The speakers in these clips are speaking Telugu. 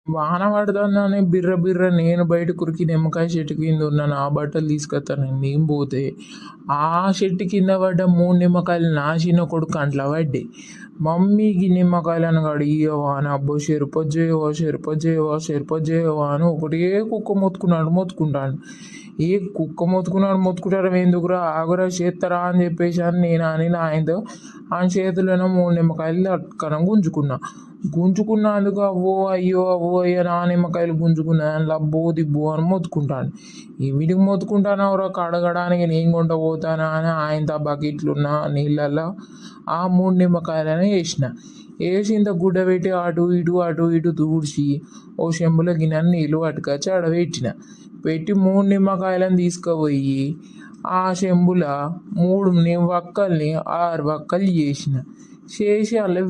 వాన పడుతుందని బిర్ర బిర్ర నేను బయట కురికి నిమ్మకాయ చెట్టు కింద ఉన్నాను. ఆ బట్టలు తీసుకొస్తాను నేను పోతే ఆ చెట్టు కింద పడ్డ 3 నిమ్మకాయలు నా చిన్న కొడుకు అంట్లా పడ్డాయి. మమ్మీకి నిమ్మకాయలు అనగాడు ఇయ్యవా అని అబ్బో షెర్పజ్జేయవా అని ఒకటే కుక్క మొత్తుకుంటాడు. ఏ కుక్క మొత్తుకుంటాడు ఎందుకురా ఆగురా చేస్తారా అని చెప్పేసి అని నేను అని ఆయనతో ఆయన చేతిలోనే 3 నిమ్మకాయలు అక్కన గుంజుకున్నందుకు అవ్వో అయ్యో నా నిమ్మకాయలు గుంజుకున్నా లబ్బో దిబ్బో అని మొత్తుకుంటాను. వీటికి మొత్తుకుంటానవరా కడగడానికి నేను కొంట పోతానా అని ఆయన బకెట్లున్న నీళ్ళల్లో ఆ 3 నిమ్మకాయలని వేసి ఇంత గుడ్డ పెట్టి అటు ఇటు తూడ్చి ఓ చెంబులో గిన్నె నీళ్ళు పట్టుకొచ్చి ఆడ పెట్టి 3 నిమ్మకాయలను తీసుకుపోయి ఆ చెంబుల 3 వక్కల్ని 6 వక్కలు చేసి అలా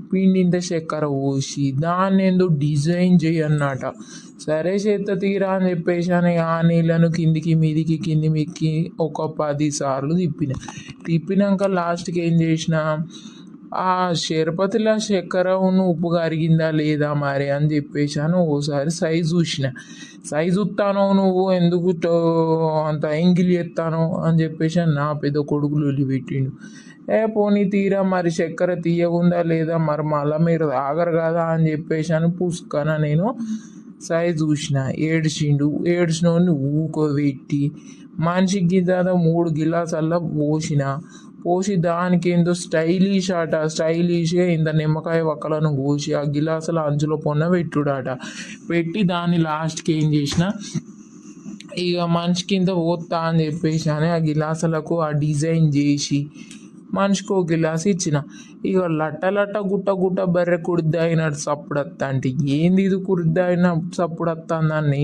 పిండింత చక్కెర పోసి దాన్ని ఏందో డిజైన్ చేయన్నట. సరే చేత తీరా అని చెప్పేసి అని ఆ నీళ్ళను కిందికి మీదికి ఒక 10 సార్లు తిప్పినాక లాస్ట్కి ఏం చేసిన ఆ షెర్పతిలో చక్కెర ఉప్పు కరిగిందా లేదా మరి అని చెప్పేసి అని ఓసారి సైజు చూస్తానో నువ్వు ఎందుకు అంత ఎంగిలి ఎత్తానో అని చెప్పేసి నా పెద్ద కొడుకులు వదిలిపెట్టిండు. పోనీ తీరా మరి చక్కెర తీయగుందా లేదా మరి మళ్ళీ మీరు తాగరు కదా అని చెప్పేసి అని పుసుకన నేను సైజు చూసిన ఏడ్చినోడిని ఊకోబెట్టి మనిషికి 3 గిలాసాల్లో పోసి దానికి ఏందో స్టైలిష్గా ఇంత నిమ్మకాయ వక్కలను కోసి ఆ గిలాసుల అంచులో పెట్టి దాన్ని లాస్ట్కి ఏం చేసిన ఇక మనిషికి ఇంత పోతా అని చెప్పేసి అని ఆ గిలాసులకు ఆ డిజైన్ చేసి మనిషికి 1 గిలాస్ ఇచ్చిన. ఇక లట్ట గుట్ట బర్రె కుడిద్దాయినట్టు సప్పుడు వస్తా అంటే ఏంది ఇది కుడిద్దాయిన సప్పుడు వస్తుందని